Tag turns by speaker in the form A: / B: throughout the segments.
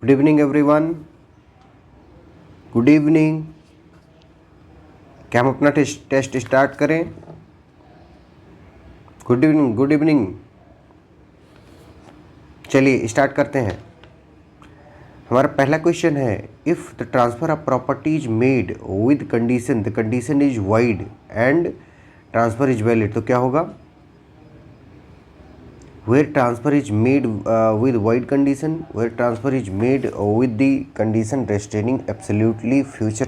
A: Good evening everyone. Good evening. क्या हम अपना टेस्ट स्टार्ट करें? Good evening, good evening. चलिए स्टार्ट करते हैं। हमारा पहला क्वेश्चन है, if the transfer of property is made with condition, the condition is wide and transfer is valid, तो क्या होगा? where transfer is made with void condition, where transfer is made with the condition restraining absolutely future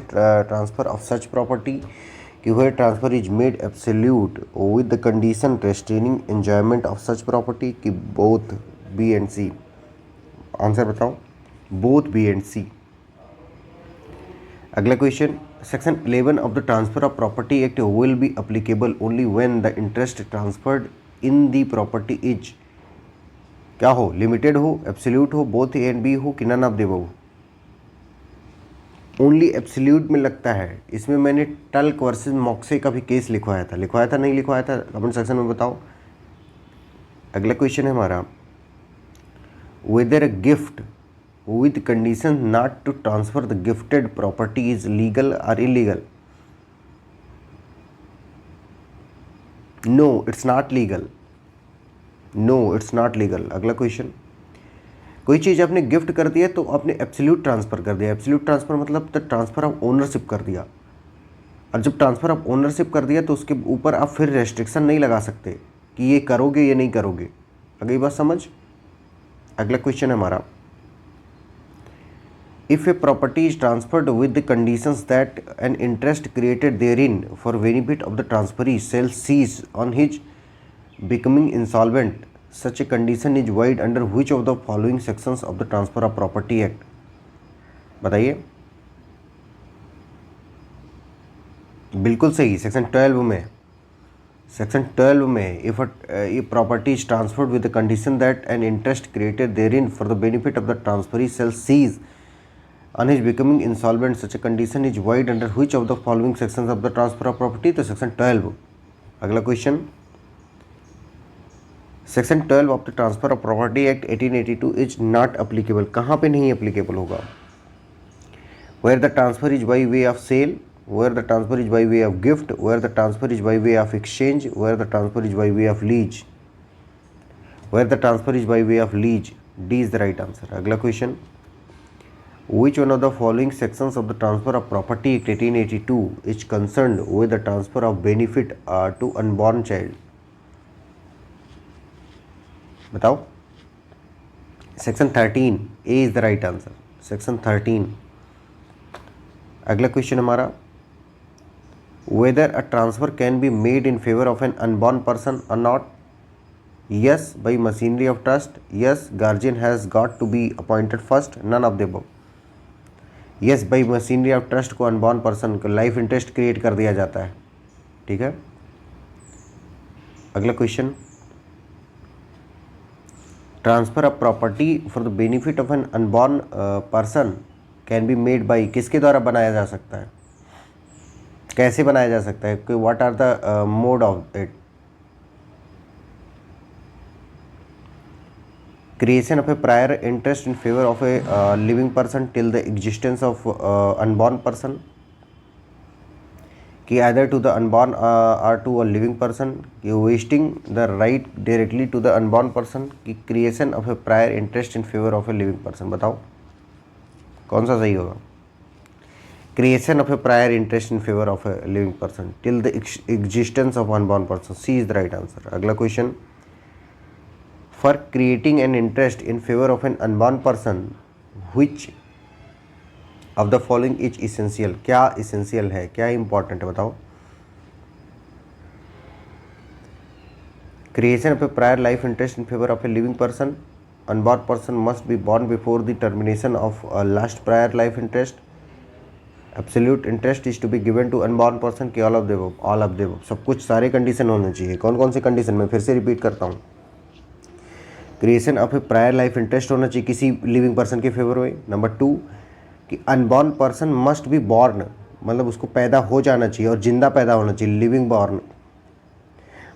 A: transfer of such property, कि where transfer is made absolute with the condition restraining enjoyment of such property, कि both B and C। Answer बताओ। both B and C। अगला question, section 11 of the transfer of property act will be applicable only when the interest transferred in the property is, क्या हो? Limited हो, absolute हो, both A and B हो, कि none of the above. Only absolute में लगता है। इसमें मैंने टल्क वर्सेस मॉक्से का भी केस लिखवाया था, नहीं लिखवाया था? कमेंट सेक्शन में बताओ। अगला क्वेश्चन है हमारा, whether a gift with condition not to transfer the gifted property is legal और illegal? No, it's not legal. No, it's not legal. अगला क्वेश्चन, कोई चीज़ आपने गिफ्ट कर दिया तो आपने एब्सोल्यूट ट्रांसफ़र कर दिया। एब्सोल्यूट ट्रांसफ़र मतलब द ट्रांसफ़र ऑफ ओनरशिप कर दिया, और जब ट्रांसफ़र ऑफ ओनरशिप कर दिया तो उसके ऊपर आप फिर रेस्ट्रिक्शन नहीं लगा सकते कि ये करोगे या नहीं करोगे। अगली बात समझ। अगला क्वेश्चन है हमारा, if a property is transferred with the conditions that an interest created therein for benefit of the transferee shall cease on his becoming insolvent, such a condition is void under which of the following sections of the Transfer of Property Act? बताइए। बिल्कुल सही, section 12 में। Section 12 में, if property is transferred with the condition that an interest created therein for the benefit of the transferee shall cease on his becoming insolvent, such a condition is void under which of the following sections of the Transfer of Property? तो section 12। अगला question, section 12 of the transfer of property act 1882 is not applicable. कहाँ पे नहीं applicable होगा? Where the transfer is by way of sale, where the transfer is by way of gift, where the transfer is by way of exchange, where the transfer is by way of lease, where the transfer is by way of lease. D is the right answer. अगला question, which one of the following sections of the Transfer of Property Act 1882 is concerned with the transfer of benefit to unborn child? बताओ। Section 13 A is the right answer, section 13। अगला question हमारा, whether a transfer can be made in favour of an unborn person और not? Yes by machinery of trust, yes guardian has got to be appointed first, none of the above. Yes by machinery of trust को unborn person को life interest create कर दिया जाता है, ठीक है। अगला क्वेश्चन, transfer of property for the benefit of an unborn person can be made by, किसके द्वारा बनाया जा सकता है? कैसे बनाया जा सकता है? What are the mode of it? Creation of a prior interest in favour of a living person till the existence of unborn person, कि either to the unborn or to a living person, कि wasting the right directly to the unborn person, कि creation of a prior interest in favor of a living person। बताओ कौन सा सही होगा? creation of a prior interest in favor of a living person till the existence of unborn person, C is the right answer। अगला question, for creating an interest in favor of an unborn person which of the following is essential? क्या essential है, क्या important है? बताओ। Creation of a prior life interest in favour of a living person, unborn person must be born before the termination of last prior life interest, absolute interest is to be given to unborn person, की all of the above? All of the above. सब कुछ, सारे condition होने चाहिए। कौन कौन से condition? में फिर से रिपीट करता हूँ। Creation of a prior life interest होना चाहिए किसी लिविंग पर्सन के फेवर में। नंबर 2, कि unborn person must be born, मतलब उसको पैदा हो जाना चाहिए और जिंदा पैदा होना चाहिए, लिविंग बॉर्न।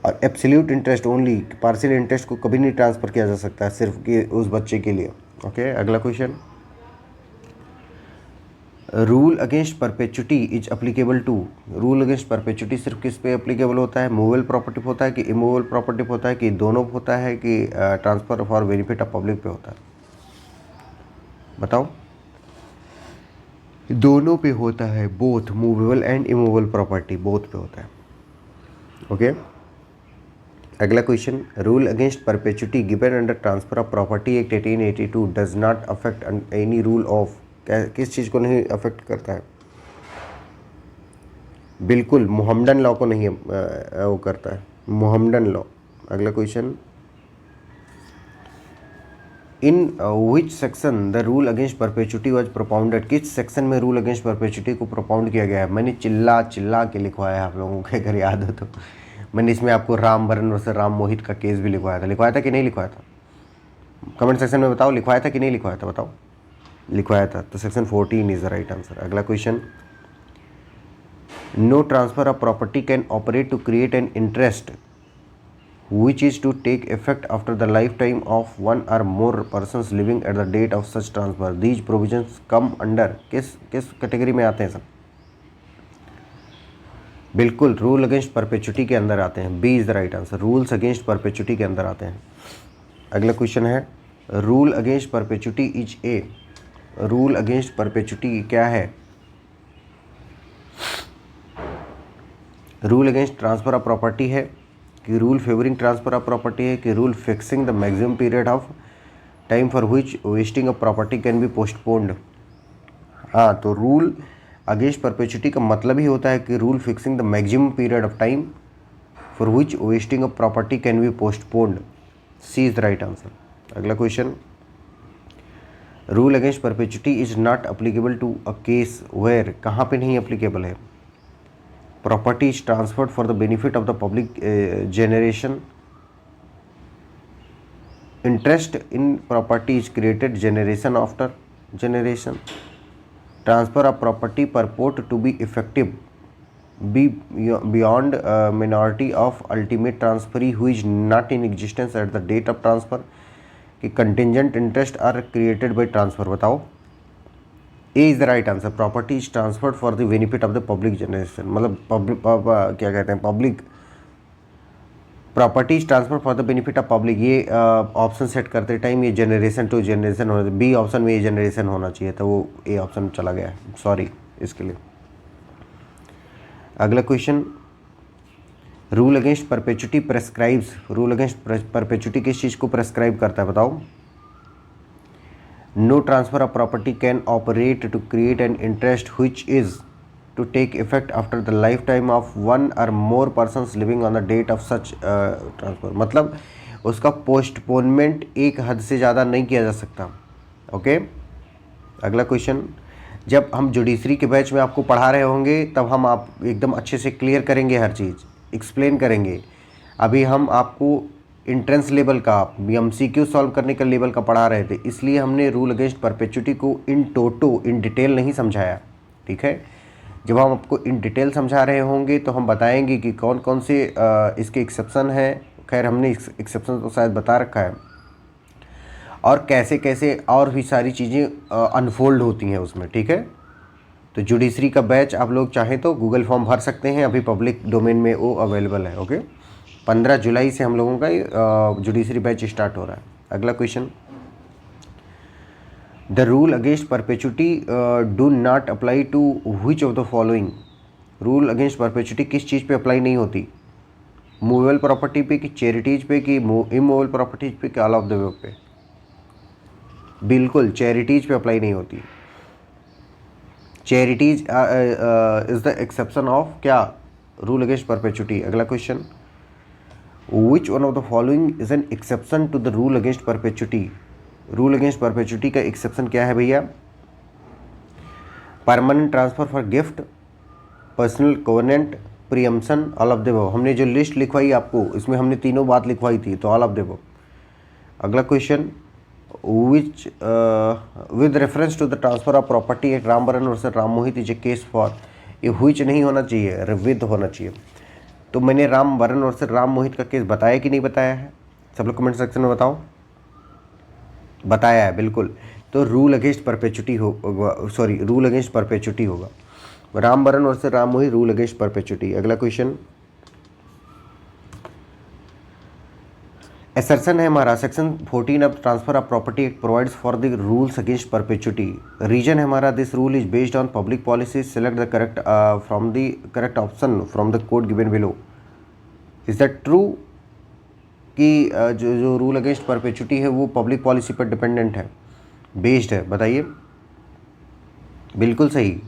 A: और absolute interest only, partial interest को कभी नहीं ट्रांसफ़र किया जा सकता है सिर्फ कि उस बच्चे के लिए। ओके। अगला question, rule against perpetuity is applicable to, rule against perpetuity सिर्फ किस पे अप्लीकेबल होता है? मूवेबल प्रॉपर्टी पे होता है कि इमूवेबल प्रॉपर्टी पे होता है कि दोनों पे होता है कि transfer for benefit of public पे होता है? बताओ। दोनों पे होता है, both movable and immovable property both पे होता है। ओके अगला question, rule against perpetuity given under transfer of property act 1882 does not affect any rule of, किस चीज़ को नहीं अफेक्ट करता है? बिल्कुल मोहम्मडन लॉ को नहीं वो करता है, मोहम्मडन लॉ। अगला question, in which section the rule against perpetuity was propounded, किस सेक्शन में रूल अगेंस्ट परपेचुटी को प्रोपाउंड किया गया है? मैंने चिल्ला चिल्ला के लिखवाया है, आप लोगों को अगर याद हो तो। मैंने इसमें आपको राम वरण वर्सेस राम मोहित का केस भी लिखवाया था कि नहीं लिखवाया था? कमेंट सेक्शन में बताओ, लिखवाया था कि नहीं लिखवाया था? बताओ। लिखवाया था, तो section 14 is the right answer. अगला question, no transfer of property can operate to create an interest which is to take effect after the lifetime of one or more persons living at the date of such transfer. These provisions come under किस category में आते हैं सब? बिल्कुल rule against perpetuity के अंदर आते हैं। B is the right answer, rules against perpetuity के अंदर आते हैं। अगला क्वेश्चन है, rule against perpetuity is a, rule against perpetuity क्या है? Rule against transfer of property है कि rule favouring transfer of property है कि rule fixing the maximum period of time for which vesting of property can be postponed? हाँ, तो rule against perpetuity का मतलब ही होता है कि rule fixing the maximum period of time for which vesting of property can be postponed. C is the right answer. अगला question, rule against perpetuity is not applicable to a case where, कहाँ पे नहीं applicable है? Property is transferred for the benefit of the public generation, interest in property is created generation after generation, transfer of property purport to be effective be beyond minority of ultimate transferee who is not in existence at the date of transfer, कि contingent interest are created by transfer. बताओ। A is the right answer, property is transferred for the benefit of the public generation, मतलब public क्या कहते हैं, public property is transfer for the benefit of public. ये option set करते time ये generation to generation होना, B option में ये जनरेशन होना चाहिए था, वो ए ऑप्शन चला गया, सॉरी इसके लिए। अगला question, rule against perpetuity prescribes, rule against perpetuity किस चीज़ को प्रेस्क्राइब करता है? बताओ। No transfer of property can operate to create an interest which is to take effect after the lifetime of one और more persons living on the date of such transfer, मतलब उसका postponement एक हद से ज़्यादा नहीं किया जा सकता। ओके अगला क्वेश्चन, जब हम जुडिशरी के बैच में आपको पढ़ा रहे होंगे तब हम आप एकदम अच्छे से क्लियर करेंगे, हर चीज़ एक्सप्लेन करेंगे। अभी हम आपको इंट्रेंस लेवल का, MCQ सॉल्व करने का लेवल का पढ़ा रहे थे, इसलिए हमने रूल अगेंस्ट परपेचुटी को इन टोटो इन डिटेल नहीं समझाया, ठीक है। जब हम आपको इन डिटेल समझा रहे होंगे तो हम बताएंगे कि कौन कौन से इसके एक्सेप्शन हैं। खैर हमने एक्सेप्शन तो शायद बता रखा है, और कैसे कैसे और भी सारी चीज़ें अनफोल्ड होती हैं उसमें, ठीक है। तो जुडिशरी का बैच आप लोग चाहें तो गूगल फॉर्म भर सकते हैं, अभी पब्लिक डोमेन में वो अवेलेबल है। ओके 15 जुलाई से हम लोगों का जुडिशरी बैच स्टार्ट हो रहा है। अगला question, the rule against perpetuity do not apply to which of the following, rule against perpetuity किस चीज़ पे अप्लाई नहीं होती? मूवेबल प्रॉपर्टी पे कि चैरिटीज पे कि इमूवेबल प्रॉपर्टीज पे कि ऑल ऑफ द अबव पे? बिल्कुल चैरिटीज पे अप्लाई नहीं होती। Charities is the exception of क्या? Rule against perpetuity. अगला question, which one of the following is an exception to the rule against perpetuity? Rule against perpetuity का exception क्या है भैया? Permanent transfer for gift, personal covenant, preemption, all of the above. हमने जो list लिखवाई आपको इसमें हमने तीनों बात लिखवाई थी, तो ऑल ऑफ द अबव। अगला question, which with reference to the transfer of property at Rambaran versus Ram Mohit is a case for, ये which नहीं होना चाहिए, with होना चाहिए। तो मैंने रामबरन वर्सेस राम मोहित का केस बताया कि नहीं बताया है? सब लोग कमेंट सेक्शन में बताओ। बताया है बिल्कुल, तो rule against perpetuity rule against perpetuity होगा। रामबरन और से Ram Mohi, rule against perpetuity. अगला क्वेश्चन एसर्शन है हमारा section 14 of transfer of property act provides for the rules against perpetuity. Reason है हमारा this rule is based on public policy, select the correct from the correct option from the code given below. Is that true कि जो rule against perpetuity है वो public policy पर dependent है, based है? बताइए। बिल्कुल सही,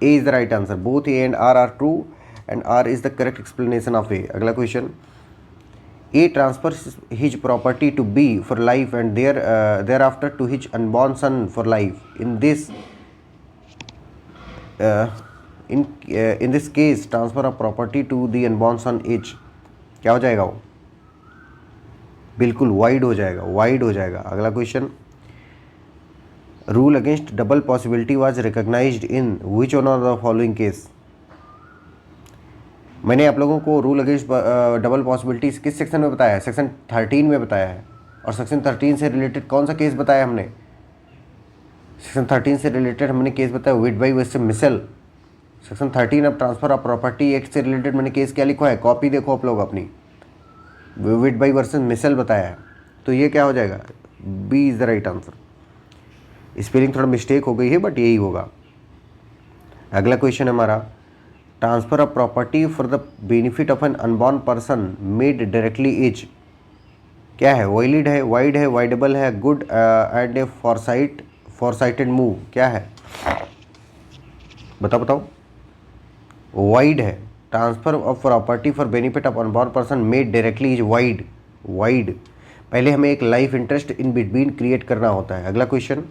A: A is the right answer. Both A and R true and R is the correct explanation of A. अगला question A transfers his property to B for life and thereafter to his unborn son for life. In this case, transfer of property to the unborn son is क्या हो जाएगा? वो बिल्कुल wide हो जाएगा, wide हो जाएगा। अगला question rule against double possibility was recognized in which one of the following case. मैंने आप लोगों को रूल अगेंस्ट डबल पॉसिबिलिटीज किस सेक्शन में बताया है? सेक्शन 13 में बताया है। और सेक्शन 13 से रिलेटेड कौन सा केस बताया हमने? सेक्शन 13 से रिलेटेड हमने केस बताया Whitby versus Mitchell. Section 13 of transfer of property act से रिलेटेड मैंने केस क्या लिखा है? कॉपी देखो आप लोग अपनी, विडबाई वर्सेस मिशेल बताया है। तो ये क्या हो जाएगा? B is the right answer. Spelling थोड़ा मिस्टेक हो गई है बट यही होगा। अगला क्वेश्चन है हमारा transfer of property for the benefit of an unborn person made directly is क्या है? वैलिड है, वाइड है, वाइडेबल है, good and a foresighted move. क्या है? बताओ बताओ। वाइड है। Transfer of property for benefit of unborn person made directly is void. Void. पहले हमें एक life interest in between create करना होता है। अगला question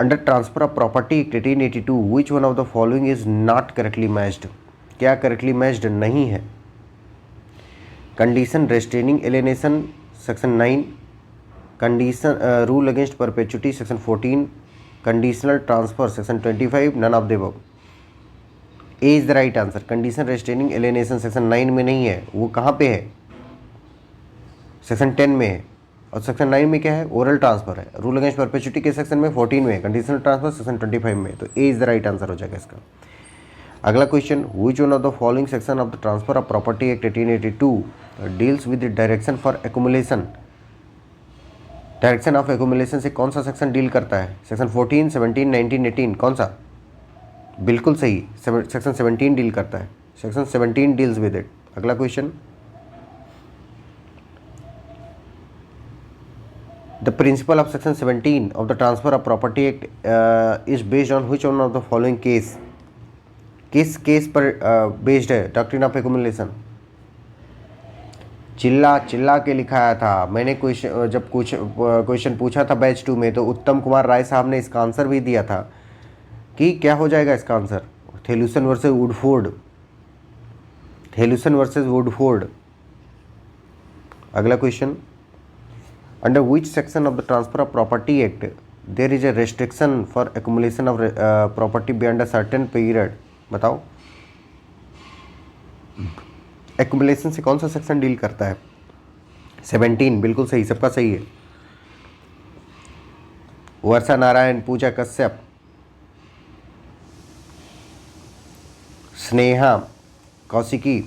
A: under transfer of property act 1882 which one of the following is not correctly matched. क्या correctly matched नहीं है? Condition restraining alienation section 9, condition rule against perpetuity section 14, conditional transfer section 25, none of the above. A is the right answer. Condition restraining alienation section 9 में नहीं है, वो कहाँ पे है? सेक्शन 10 में है। और सेक्शन 9 में क्या है? ओरल ट्रांसफर है। रूल अगेंस्ट परपेचुटी के सेक्शन में 14 में है, कंडीशनल ट्रांसफर सेक्शन 25 में। तो ए इज द राइट आंसर हो जाएगा इसका। अगला question which one of the following section of the transfer of property act 1882 deals with the direction for accumulation. Direction of accumulation से कौन सा सेक्शन डील करता है? सेक्शन 14, 17, 19, 18 कौन सा? बिल्कुल सही, सेक्शन 17 डील करता है। Section 17 deals with it. अगला question The principle of section 17 of the transfer of property act is based on which one of the following case? किस केस पर बेस्ड है डॉक्ट्रिन ऑफ एक्युमुलेशन? चिल्ला चिल्ला के लिखाया था मैंने। क्वेश्चन जब कुछ क्वेश्चन पूछा था बैच 2 में तो उत्तम कुमार राय साहब ने इसका आंसर भी दिया था कि क्या हो जाएगा इसका answer? Thellusson versus Woodford. Thellusson versus Woodford. अगला question Under which section of the Transfer of Property Act there is a restriction for accumulation of property beyond a certain period? बताओ। एक्युमुलेशन से कौन सा सेक्शन डील करता है? 17। बिल्कुल सही, सबका सही है। वर्षा नारायण, पूजा कश्यप, स्नेहा, कौशिकी,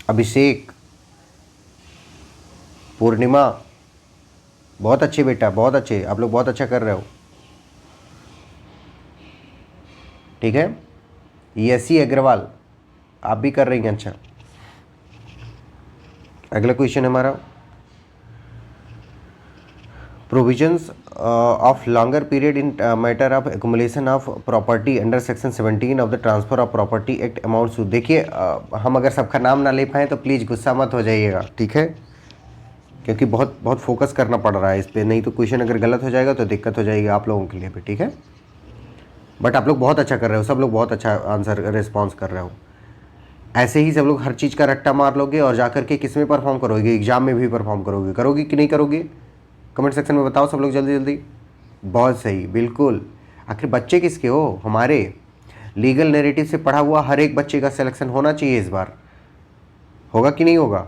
A: अभिषेक, पूर्णिमा, बहुत अच्छे बेटा, बहुत अच्छे, आप लोग बहुत अच्छा कर रहे हो। ठीक है। यसी अग्रवाल, आप भी कर रही हैं अच्छा। अगला क्वेश्चन है हमारा provisions of longer period in matter of accumulation of property under section 17 of the transfer of property act amounts to. देखिए हम अगर सबका नाम ना ले पाएँ तो प्लीज़ गुस्सा मत हो जाइएगा, ठीक है, क्योंकि बहुत बहुत फोकस करना पड़ रहा है इस पर, नहीं तो क्वेश्चन अगर गलत हो जाएगा तो दिक्कत हो जाएगी आप लोगों के लिए भी, ठीक है। बट आप लोग बहुत अच्छा कर रहे हो, सब लोग बहुत अच्छा आंसर रिस्पॉन्स कर रहे हो। ऐसे ही सब लोग हर चीज़ का रट्टा मार लोगे और जा करके किस में परफॉर्म करोगे? एग्जाम में भी परफॉर्म करोगे। करोगे कि नहीं करोगे? कमेंट सेक्शन में बताओ सब लोग जल्दी जल्दी। बहुत सही, बिल्कुल। आखिर बच्चे किसके हो? हमारे। लीगल नैरेटिव से पढ़ा हुआ हर एक बच्चे का सिलेक्शन होना चाहिए इस बार। होगा कि नहीं होगा?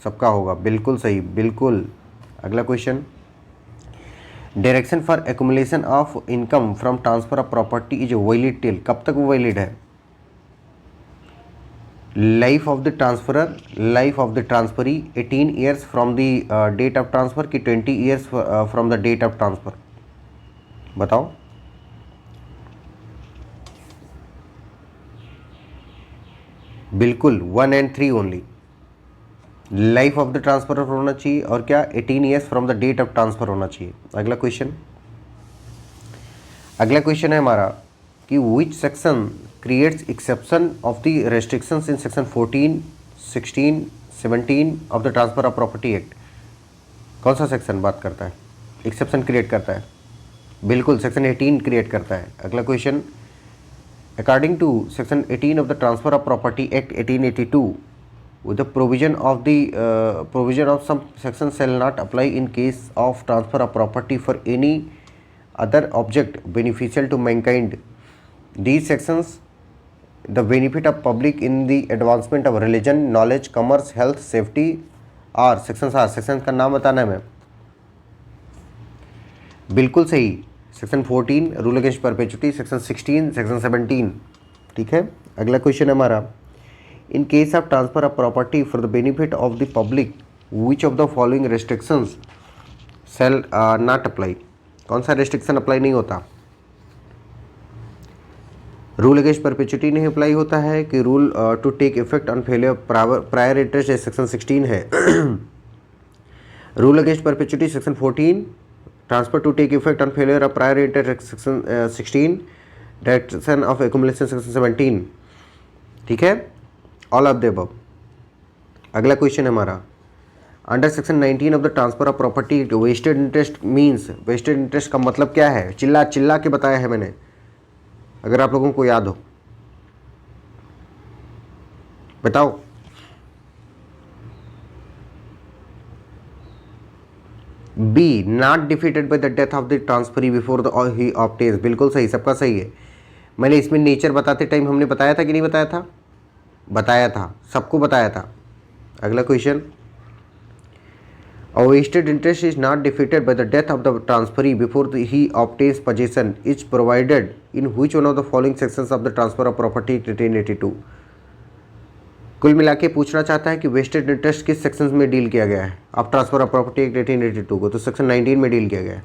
A: सबका होगा, बिल्कुल सही, बिल्कुल। अगला question, direction for accumulation of income from transfer of property is valid till, कब तक वो वैलिड है? Life of the transferor, life of the transferee 18 years from the date of transfer की 20 years from the date of transfer, बताओ। बिल्कुल 1 and 3 only, life of the transfer होना चाहिए और क्या 18 years from the date of transfer होना चाहिए। अगला क्वेश्चन, अगला क्वेश्चन है हमारा कि which section creates exception of the restrictions in section 14, 16, 17 of the transfer of property act, कौन सा सेक्शन बात करता है, एक्सेप्शन क्रिएट करता है? बिल्कुल सेक्शन 18 क्रिएट करता है। अगला question, according to section 18 of the transfer of property act 1882 with the provision of some sections shall not apply in case of transfer of property for any other object beneficial to mankind. These sections, the benefit of public in the advancement of religion, knowledge, commerce, health, safety are sections का नाम बताना है मैं। बिल्कुल सही, section 14 rule against perpetuity, section 16, section 17, ठीक है। अगला क्वेश्चन है हमारा, in case of transfer of property for the benefit of the public which of the following restrictions shall not apply, कौन सा restriction अप्लाई नहीं होता? रूल अगेंस्ट परपेचुटी नहीं अप्लाई होता है कि rule to take effect on failure prior interest section 16 है। Rule against perpetuity section 14, transfer to take effect on failure of prior interest section 16, direction of accumulation section 17, ठीक है, all of the above. अगला question है हमारा, under section 19 of the transfer of property vested interest means, vested interest का मतलब क्या है? चिल्ला चिल्ला के बताया है मैंने, अगर आप लोगों को याद हो बताओ। B, not defeated by the death of the transferee before the he obtains, बिल्कुल सही, सबका सही है। मैंने इसमें नेचर बताते टाइम हमने बताया था कि नहीं बताया था? बताया था, सबको बताया था। अगला question, a wasted interest is not defeated by the death of the transferee before he obtains position is provided in which one of the following sections of the transfer of property 1882। कुल मिला के पूछना चाहता है कि vested interest किस sections में deal किया गया है of transfer of property act 1882 को, तो सेक्शन 19 में डील किया गया है।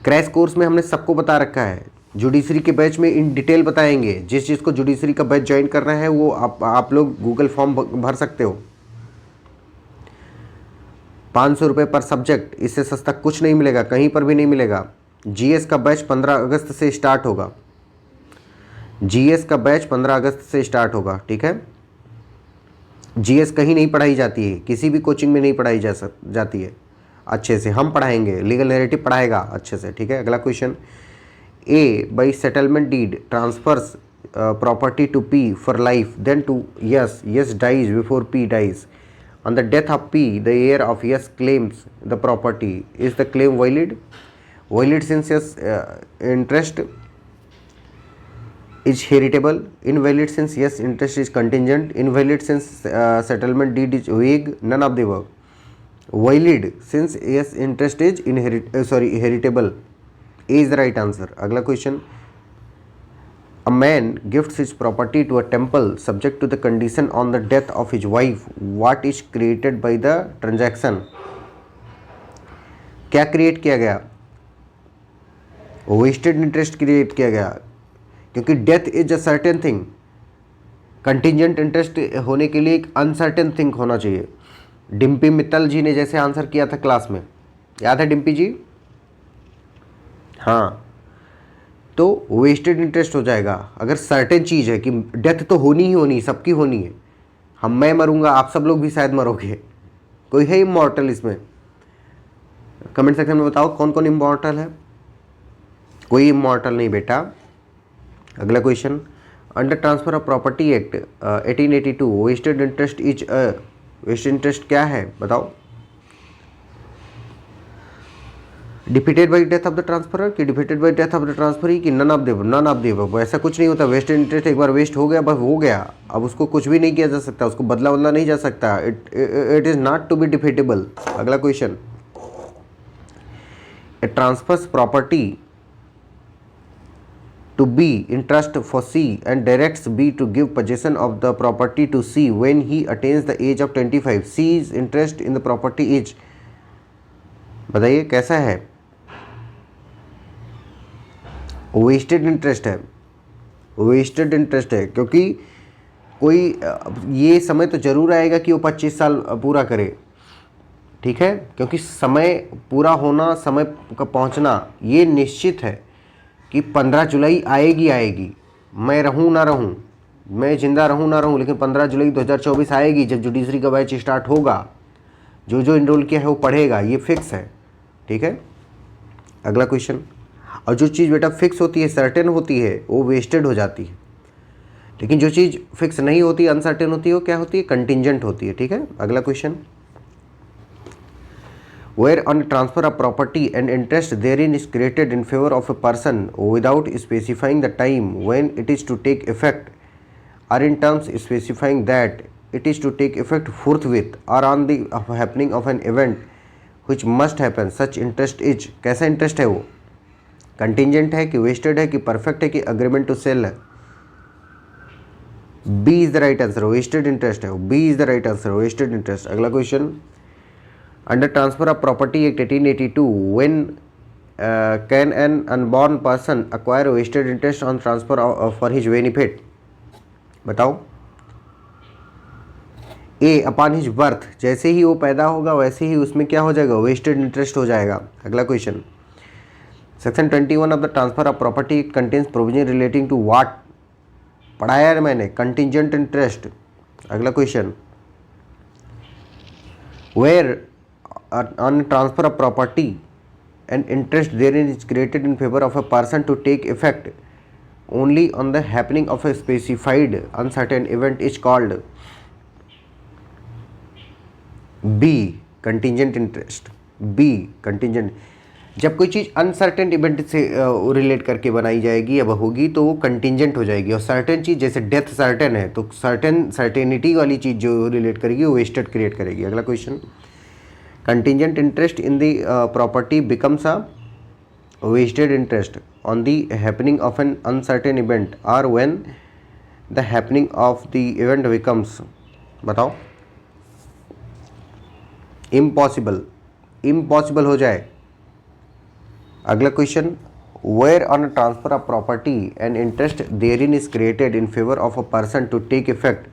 A: क्रैश कोर्स में हमने सबको बता रखा है, जुडिशरी के बैच में इन डिटेल बताएंगे। जिस चीज़ को जुडिशरी का बैच ज्वाइन करना है वो आप लोग गूगल फॉर्म भर सकते हो। 500 रुपये पर सब्जेक्ट, इससे सस्ता कुछ नहीं मिलेगा, कहीं पर भी नहीं मिलेगा। जीएस का बैच 15 अगस्त से स्टार्ट होगा, जीएस का बैच 15 अगस्त से स्टार्ट होगा, ठीक है। जीएस कहीं नहीं पढ़ाई जाती है, किसी भी कोचिंग में नहीं पढ़ाई जाती है अच्छे से, हम पढ़ाएंगे, लीगल नैरेटिव पढ़ाएगा अच्छे से, ठीक है। अगला question, A by settlement deed transfers property to P for life, then to yes dies before P dies. On the death of P, the heir of yes claims the property. Is the claim valid? Valid since yes interest is heritable. Invalid since yes interest is contingent. Invalid since settlement deed is vague. None of the above. Valid since yes interest is heritable. A is the right answer. अगला question, a man gifts his property to a temple subject to the condition on the death of his wife. What is created by the transaction? क्या create किया गया? Vested interest create किया गया, क्योंकि death is a certain thing. Contingent interest होने के लिए एक अनसर्टेन थिंग होना चाहिए। डिम्पी मित्तल जी ने जैसे आंसर किया था क्लास में, याद है डिम्पी जी? हाँ, तो वेस्टेड इंटरेस्ट हो जाएगा अगर सर्टेन चीज़ है कि डेथ तो होनी ही होनी, सबकी होनी है। मैं मरूंगा, आप सब लोग भी शायद मरोगे, कोई है इमॉर्टल इसमें? कमेंट सेक्शन में बताओ कौन कौन इमॉर्टल है। कोई इमॉर्टल नहीं बेटा। अगला question, under transfer of property act 1882 vested interest is vested interest क्या है बताओ। Defeated by death of the transferor कि defeated by death of the transferee कि नन ऑफ द ऐसा कुछ नहीं होता। वेस्टेड इंटरेस्ट एक बार वेस्ट हो गया बस हो गया, अब उसको कुछ भी नहीं किया जा सकता, उसको बदला नहीं जा सकता। It is not to be defeatable. अगला question, A transfers property to B in trust for C and directs B to give possession of the property to C when he attains the age of 25. C's interest in the property is, बताइए कैसा है? Wasted interest है, wasted interest है, क्योंकि कोई ये समय तो जरूर आएगा कि वो 25 साल पूरा करे, ठीक है, क्योंकि समय पूरा होना, समय का पहुंचना ये निश्चित है कि 15 जुलाई आएगी, मैं रहूं ना रहूं, मैं जिंदा रहूं ना रहूं, लेकिन 15 जुलाई 2024 आएगी जब जुडिशरी का बैच स्टार्ट होगा। जो इनरोल किया है वो पढ़ेगा, ये फिक्स है, ठीक है। अगला क्वेश्चन, और जो चीज़ बेटा फिक्स होती है, सर्टेन होती है, वो वेस्टेड हो जाती है, लेकिन जो चीज़ फिक्स नहीं होती, अनसर्टेन होती है, वो क्या होती है? कंटिंजेंट होती है, ठीक है। अगला question, where on transfer of property and interest therein is created in favor of a person without specifying the time when it is to take effect, or in terms specifying that it is to take effect forthwith or on the happening of an event which must happen, such interest is, कैसा interest है वो? Contingent है कि wasted है कि perfect है कि agreement to sale है? B is the right answer, vested interest है, B is the right answer, vested interest. अगला question, under transfer of property act 1882 when can an unborn person acquire vested interest on transfer for his benefit? बताओ। ए, upon his birth, जैसे ही वो पैदा होगा वैसे ही उसमें क्या हो जाएगा? वेस्टेड इंटरेस्ट हो जाएगा। अगला question, section 21 of the transfer of property contains provision relating to what? पढ़ाया है मैंने, कंटिंजेंट इंटरेस्ट। अगला question, where on transfer of property and interest therein is created in favor of a person to take effect only on the happening of a specified uncertain event is called B, contingent interest। B, contingent, जब कोई चीज़ uncertain event से relate करके बनाई जाएगी या होगी तो वो कंटिंजेंट हो जाएगी, और सर्टेन चीज़ जैसे डेथ सर्टेन है तो सर्टेनिटी वाली चीज़ जो रिलेट करेगी वो वेस्टेड क्रिएट करेगी। अगला question, contingent interest in the property becomes a vested interest on the happening of an uncertain event or when the happening of the event becomes, बताओ, impossible हो जाए। अगला question, where on a transfer of property and interest therein is created in favor of a person to take effect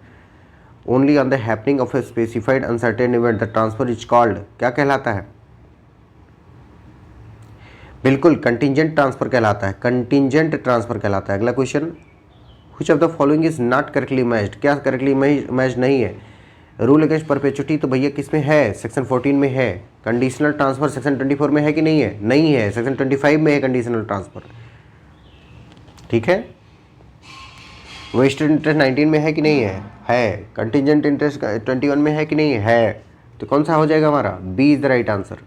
A: only on the happening of a specified uncertain event, the transfer is called, क्या कहलाता है? बिल्कुल, contingent transfer कहलाता है, contingent transfer कहलाता है। अगला question, which of the following is not correctly matched? क्या करेक्टली मैच नहीं है? रूल अगेंस्ट परपेचुटी तो भैया किस में है? सेक्शन 14 में है। कंडीशनल ट्रांसफर सेक्शन 24 में है कि नहीं है? नहीं है, सेक्शन 25 में है कंडीशनल ट्रांसफर, ठीक है। वेस्टेड इंटरेस्ट 19 में है कि नहीं है? है। कंटिंजेंट इंटरेस्ट 21 में है कि नहीं है? तो कौन सा हो जाएगा हमारा? B is the right answer.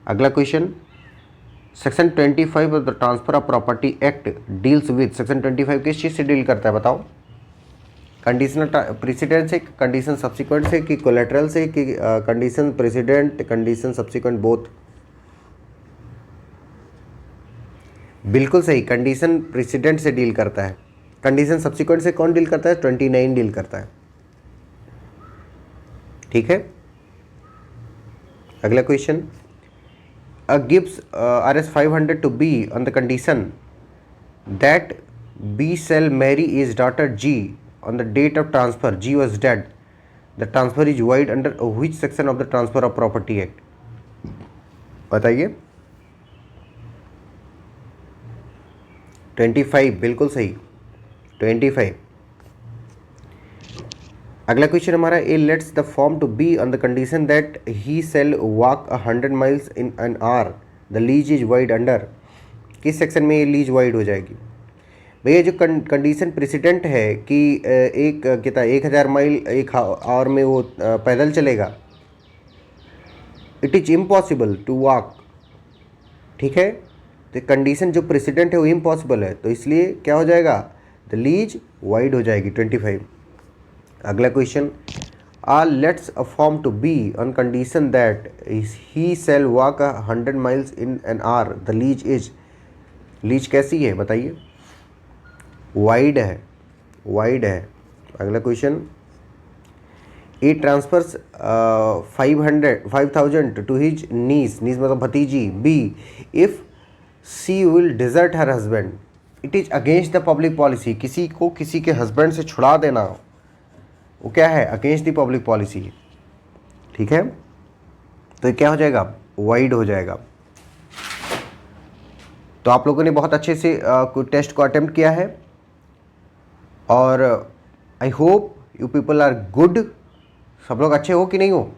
A: अगला question, section 25 of the transfer of property act deals with, section 25 किस चीज़ से डील करता है बताओ? कंडीशनल प्रेसिडेंट से, कंडीशन सब्सिक्वेंट से कि कोलेटरल से कि condition precedent condition subsequent both? बिल्कुल सही, कंडीशन प्रेसिडेंट से डील करता है। कंडीशन सब्सिक्वेंट से कौन डील करता है? 29 डील करता है, ठीक है। अगला question, A gives RS 500 to B on the condition that B shall marry his daughter G on the date of transfer, G was dead, the transfer is void under which section of the transfer of property act? बताइए। 25, बिल्कुल सही, 25। अगला question हमारा, A lets the farm to B on the condition that he shall walk 100 miles in an hour, the lease is void under, किस section में ये lease wide हो जाएगी? भैया जो कंडीशन प्रेसिडेंट है कि एक कितना 1000 माइल एक आवर में वो पैदल चलेगा, it is impossible to walk ठीक है, तो कंडीशन जो प्रेसिडेंट है वो इम्पॉसिबल है, तो इसलिए क्या हो जाएगा, द लीज वाइड हो जाएगी 25। अगला question, lets a farm to B on condition that he shall walk 100 miles in an hour, the lease is, lease कैसी है बताइए, वाइड है, वाइड है। अगला question, A transfers 5,000 to his niece, niece मतलब भतीजी, B if she will desert her husband, it is against the public policy, किसी को किसी के हस्बैंड से छुड़ा देना वो क्या है, अगेंस्ट द पब्लिक पॉलिसी, ठीक है, तो ये क्या हो जाएगा, वाइड हो जाएगा। तो आप लोगों ने बहुत अच्छे से टेस्ट को अटेम्प्ट किया है और I hope you people are good. सब लोग अच्छे हो कि नहीं हो,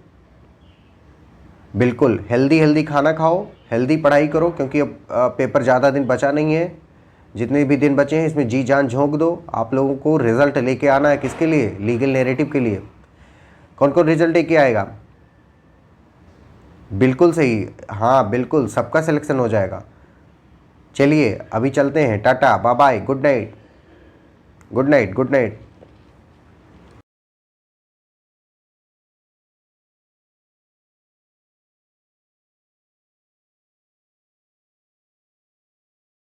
A: बिल्कुल हेल्दी हेल्दी खाना खाओ, हेल्दी पढ़ाई करो, क्योंकि अब पेपर ज़्यादा दिन बचा नहीं है, जितने भी दिन बचे हैं इसमें जी जान झोंक दो। आप लोगों को रिजल्ट लेके आना है, किसके लिए, लीगल नैरेटिव के लिए। कौन कौन रिजल्ट लेके आएगा, बिल्कुल सही, हाँ बिल्कुल सबका सिलेक्शन हो जाएगा। चलिए अभी चलते हैं, tata bye bye, good night, good night, good night.